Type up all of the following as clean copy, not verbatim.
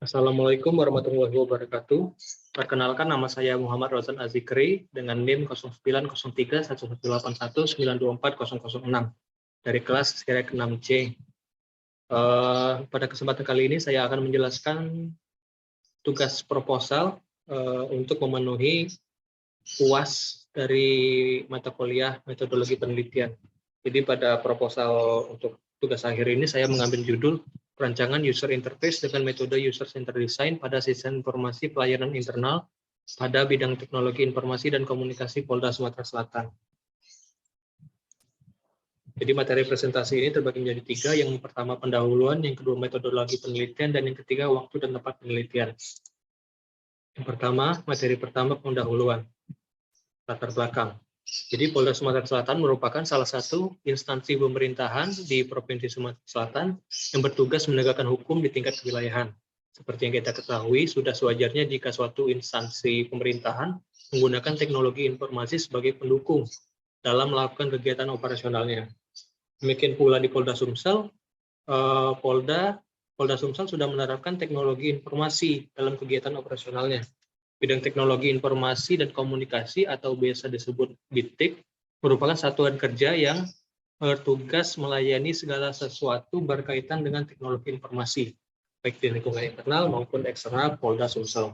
Assalamualaikum warahmatullahi wabarakatuh. Perkenalkan, nama saya Muhammad Rozan Azikri dengan NIM 09031181924006 dari kelas Sirek 6C. Pada kesempatan kali ini saya akan menjelaskan tugas proposal untuk memenuhi UAS dari mata kuliah metodologi penelitian. Jadi pada proposal untuk tugas akhir ini saya mengambil judul Perancangan User Interface dengan metode User Centered Design pada sistem informasi pelayanan internal pada bidang teknologi informasi dan komunikasi Polda Sumatera Selatan. Jadi materi presentasi ini terbagi menjadi tiga. Yang pertama pendahuluan, yang kedua metodologi penelitian, dan yang ketiga waktu dan tempat penelitian. Yang pertama, materi pertama pendahuluan, latar belakang. Jadi Polda Sumatera Selatan merupakan salah satu instansi pemerintahan di Provinsi Sumatera Selatan yang bertugas menegakkan hukum di tingkat kewilayahan. Seperti yang kita ketahui, sudah sewajarnya jika suatu instansi pemerintahan menggunakan teknologi informasi sebagai pendukung dalam melakukan kegiatan operasionalnya. Demikian pula di Polda Sumsel, Polda Sumsel sudah menerapkan teknologi informasi dalam kegiatan operasionalnya. Bidang teknologi informasi dan komunikasi atau biasa disebut BITIK merupakan satuan kerja yang bertugas melayani segala sesuatu berkaitan dengan teknologi informasi, baik di lingkungan internal maupun eksternal Polda Sumsel.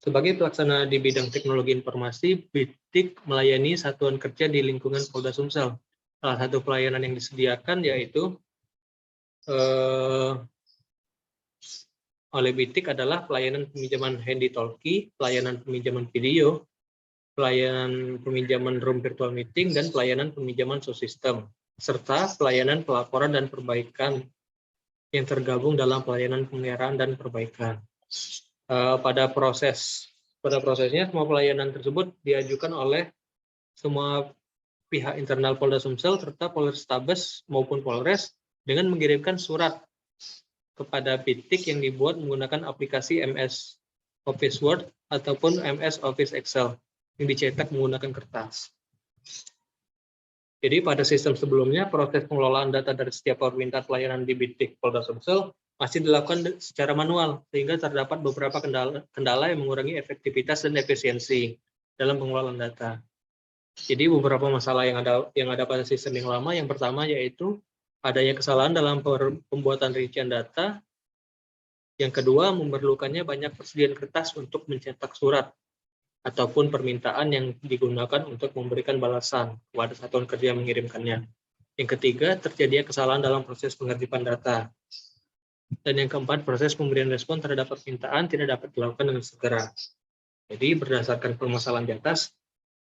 Sebagai pelaksana di bidang teknologi informasi, BITIK melayani satuan kerja di lingkungan Polda Sumsel. Salah satu pelayanan yang disediakan yaitu oleh BITIK adalah pelayanan peminjaman handy-talkie, pelayanan peminjaman video, pelayanan peminjaman room virtual meeting, dan pelayanan peminjaman sound system, serta pelayanan pelaporan dan perbaikan yang tergabung dalam pelayanan pemeliharaan dan perbaikan. Pada prosesnya, semua pelayanan tersebut diajukan oleh semua pihak internal Polda Sumsel serta Polrestabes maupun Polres dengan mengirimkan surat kepada BITIK yang dibuat menggunakan aplikasi MS Office Word ataupun MS Office Excel yang dicetak menggunakan kertas. Jadi pada sistem sebelumnya, proses pengelolaan data dari setiap permintaan pelayanan di BITIK Polda Sumsel masih dilakukan secara manual, sehingga terdapat beberapa kendala yang mengurangi efektivitas dan efisiensi dalam pengelolaan data. Jadi beberapa masalah yang ada pada sistem yang lama, yang pertama yaitu adanya kesalahan dalam pembuatan rincian data. Yang kedua, memerlukannya banyak persediaan kertas untuk mencetak surat ataupun permintaan yang digunakan untuk memberikan balasan kepada satuan kerja yang mengirimkannya. Yang ketiga, terjadinya kesalahan dalam proses pengertiban data. Dan yang keempat, proses pemberian respon terhadap permintaan tidak dapat dilakukan dengan segera. Jadi berdasarkan permasalahan di atas,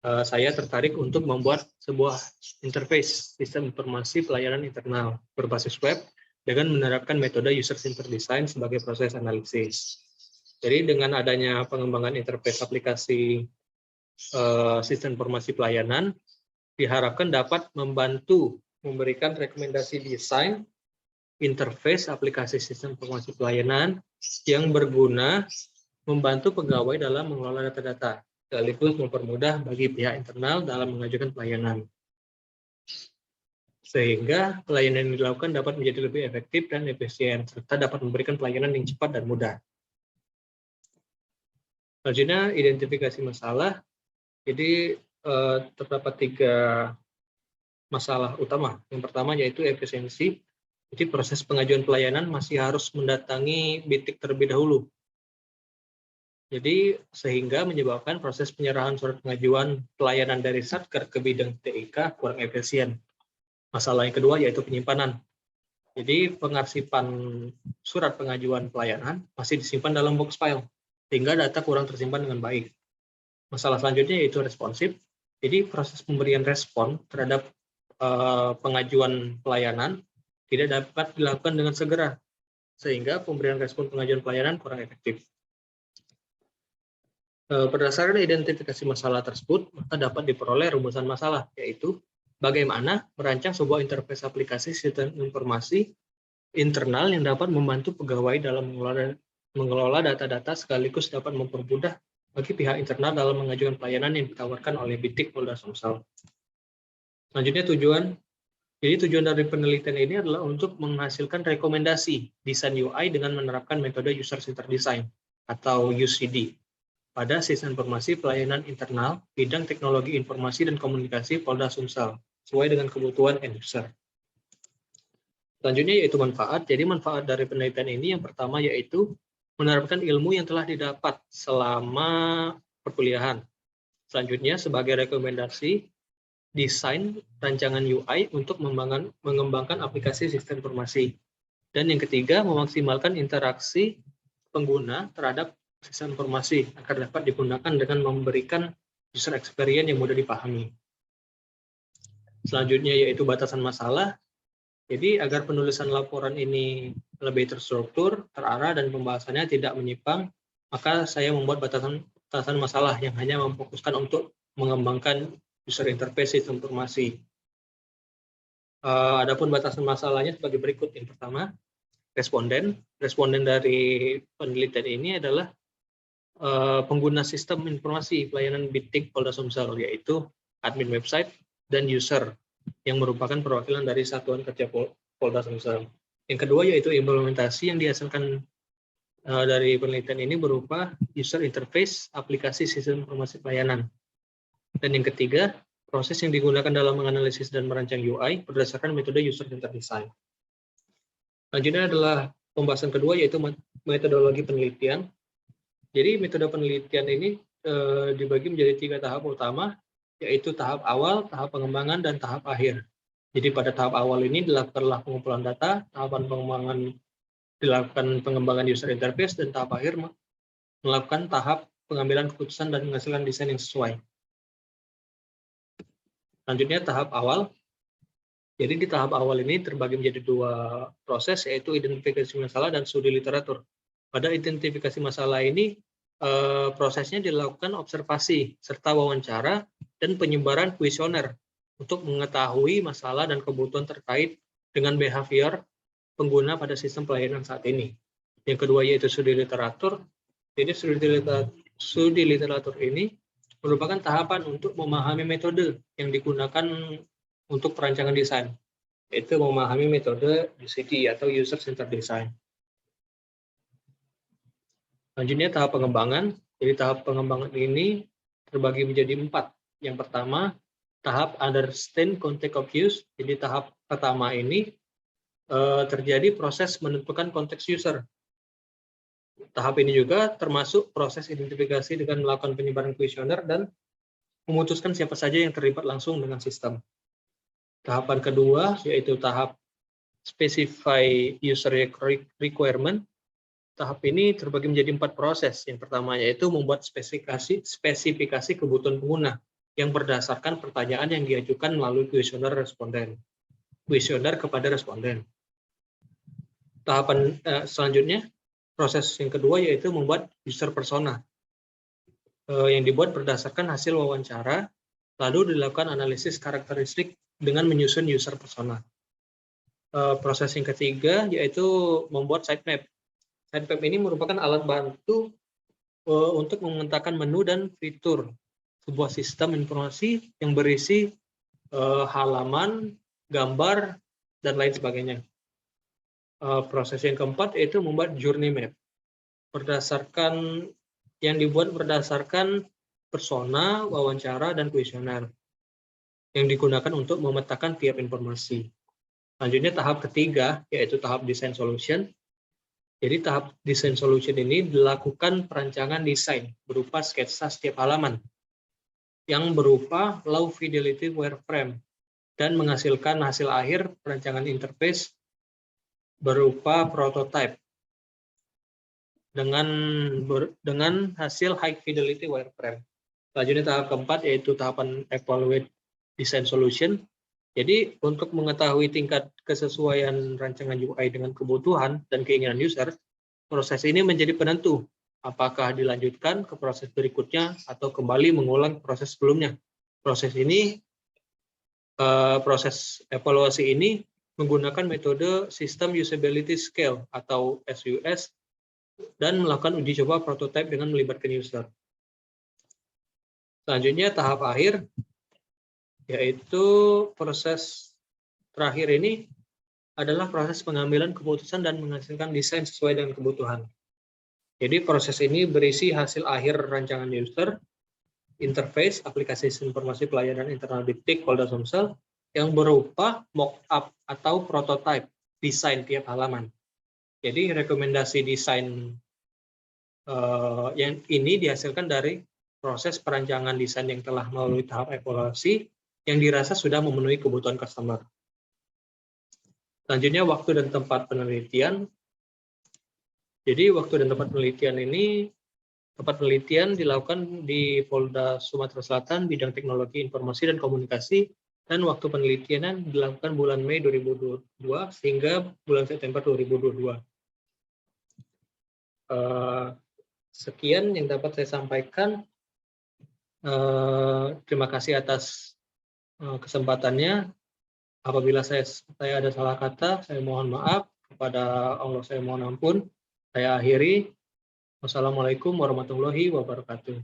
saya tertarik untuk membuat sebuah interface sistem informasi pelayanan internal berbasis web dengan menerapkan metode user-centered design sebagai proses analisis. Jadi dengan adanya pengembangan interface aplikasi sistem informasi pelayanan, diharapkan dapat membantu memberikan rekomendasi desain interface aplikasi sistem informasi pelayanan yang berguna membantu pegawai dalam mengelola data-data, sekaligus mempermudah bagi pihak internal dalam mengajukan pelayanan. Sehingga pelayanan yang dilakukan dapat menjadi lebih efektif dan efisien, serta dapat memberikan pelayanan yang cepat dan mudah. Selanjutnya, identifikasi masalah. Jadi, terdapat tiga masalah utama. Yang pertama yaitu efisiensi. Jadi, proses pengajuan pelayanan masih harus mendatangi BITIK terlebih dahulu. Jadi sehingga menyebabkan proses penyerahan surat pengajuan pelayanan dari Satker ke bidang TIK kurang efisien. Masalah yang kedua yaitu penyimpanan. Jadi pengarsipan surat pengajuan pelayanan masih disimpan dalam box file, sehingga data kurang tersimpan dengan baik. Masalah selanjutnya yaitu responsif. Jadi proses pemberian respon terhadap pengajuan pelayanan tidak dapat dilakukan dengan segera, sehingga pemberian respon pengajuan pelayanan kurang efektif. Berdasarkan identifikasi masalah tersebut, maka dapat diperoleh rumusan masalah, yaitu bagaimana merancang sebuah interface aplikasi sistem informasi internal yang dapat membantu pegawai dalam mengelola data-data sekaligus dapat mempermudah bagi pihak internal dalam mengajukan pelayanan yang ditawarkan oleh BITIK Polda Sumsel. Selanjutnya tujuan Jadi tujuan dari penelitian ini adalah untuk menghasilkan rekomendasi desain UI dengan menerapkan metode User-Centered Design atau UCD pada sistem informasi pelayanan internal bidang teknologi informasi dan komunikasi Polda Sumsel sesuai dengan kebutuhan end user. Selanjutnya yaitu manfaat. Jadi manfaat dari penelitian ini yang pertama yaitu menerapkan ilmu yang telah didapat selama perkuliahan. Selanjutnya sebagai rekomendasi desain rancangan UI untuk mengembangkan aplikasi sistem informasi. Dan yang ketiga, memaksimalkan interaksi pengguna terhadap sistem informasi agar dapat digunakan dengan memberikan user experience yang mudah dipahami. Selanjutnya yaitu batasan masalah. Jadi agar penulisan laporan ini lebih terstruktur, terarah, dan pembahasannya tidak menyimpang, maka saya membuat batasan masalah yang hanya memfokuskan untuk mengembangkan user interface sistem informasi. Adapun batasan masalahnya sebagai berikut. Yang pertama, responden. Responden dari penelitian ini adalah pengguna sistem informasi pelayanan BITIK Polda Sumsel, yaitu admin website dan user yang merupakan perwakilan dari Satuan Kerja Polda Sumsel. Yang kedua yaitu implementasi yang dihasilkan dari penelitian ini berupa user interface aplikasi sistem informasi pelayanan. Dan yang ketiga, proses yang digunakan dalam menganalisis dan merancang UI berdasarkan metode User-Centered Design. Selanjutnya adalah pembahasan kedua yaitu metodologi penelitian. Jadi metode penelitian ini dibagi menjadi 3 tahap utama, yaitu tahap awal, tahap pengembangan, dan tahap akhir. Jadi pada tahap awal ini dilakukanlah pengumpulan data, tahapan pengembangan dilakukan pengembangan user interface, dan tahap akhir melakukan tahap pengambilan keputusan dan menghasilkan desain yang sesuai. Selanjutnya tahap awal. Jadi di tahap awal ini terbagi menjadi 2 proses, yaitu identifikasi masalah dan studi literatur. Pada identifikasi masalah ini, prosesnya dilakukan observasi serta wawancara dan penyebaran kuesioner untuk mengetahui masalah dan kebutuhan terkait dengan behavior pengguna pada sistem pelayanan saat ini. Yang kedua yaitu studi literatur. Jadi studi literatur ini merupakan tahapan untuk memahami metode yang digunakan untuk perancangan desain, yaitu memahami metode UCD atau User-Centered Design. Selanjutnya tahap pengembangan. Jadi tahap pengembangan ini terbagi menjadi 4. Yang pertama, tahap understand context of use. Jadi tahap pertama ini terjadi proses menentukan konteks user. Tahap ini juga termasuk proses identifikasi dengan melakukan penyebaran kuesioner dan memutuskan siapa saja yang terlibat langsung dengan sistem. Tahapan kedua yaitu tahap specify user requirement. Tahap ini terbagi menjadi 4 proses. Yang pertama yaitu membuat spesifikasi kebutuhan pengguna yang berdasarkan pertanyaan yang diajukan melalui kuesioner kepada responden. Tahapan selanjutnya, proses yang kedua yaitu membuat user persona yang dibuat berdasarkan hasil wawancara, lalu dilakukan analisis karakteristik dengan menyusun user persona. Proses yang ketiga yaitu membuat sitemap. Sitemap ini merupakan alat bantu untuk memetakan menu dan fitur sebuah sistem informasi yang berisi halaman, gambar, dan lain sebagainya. Proses yang keempat yaitu membuat journey map. Yang dibuat berdasarkan persona, wawancara, dan kuesioner yang digunakan untuk memetakan tiap informasi. Selanjutnya tahap ketiga yaitu tahap design solution. Jadi tahap design solution ini dilakukan perancangan desain berupa sketsa setiap halaman yang berupa low fidelity wireframe dan menghasilkan hasil akhir perancangan interface berupa prototype dengan hasil high fidelity wireframe. Selanjutnya tahap keempat yaitu tahapan evaluate design solution. Jadi untuk mengetahui tingkat kesesuaian rancangan UI dengan kebutuhan dan keinginan user, proses ini menjadi penentu apakah dilanjutkan ke proses berikutnya atau kembali mengulang proses sebelumnya. Proses evaluasi ini menggunakan metode System Usability Scale atau SUS dan melakukan uji coba prototipe dengan melibatkan user. Selanjutnya tahap akhir yaitu proses terakhir ini adalah proses pengambilan keputusan dan menghasilkan desain sesuai dengan kebutuhan. Jadi proses ini berisi hasil akhir rancangan user, interface, aplikasi informasi pelayanan internal di stakeholder Somsel yang berupa mock-up atau prototype desain tiap halaman. Jadi rekomendasi desain yang ini dihasilkan dari proses perancangan desain yang telah melalui tahap evaluasi yang dirasa sudah memenuhi kebutuhan customer. Selanjutnya waktu dan tempat penelitian. Jadi waktu dan tempat penelitian ini, tempat penelitian dilakukan di Polda Sumatera Selatan, bidang teknologi informasi dan komunikasi, dan waktu penelitian dilakukan bulan Mei 2022 hingga bulan September 2022. Sekian yang dapat saya sampaikan. Terima kasih atas kesempatannya. Apabila saya ada salah kata, saya mohon maaf. Kepada Allah saya mohon ampun. Saya akhiri. Wassalamualaikum warahmatullahi wabarakatuh.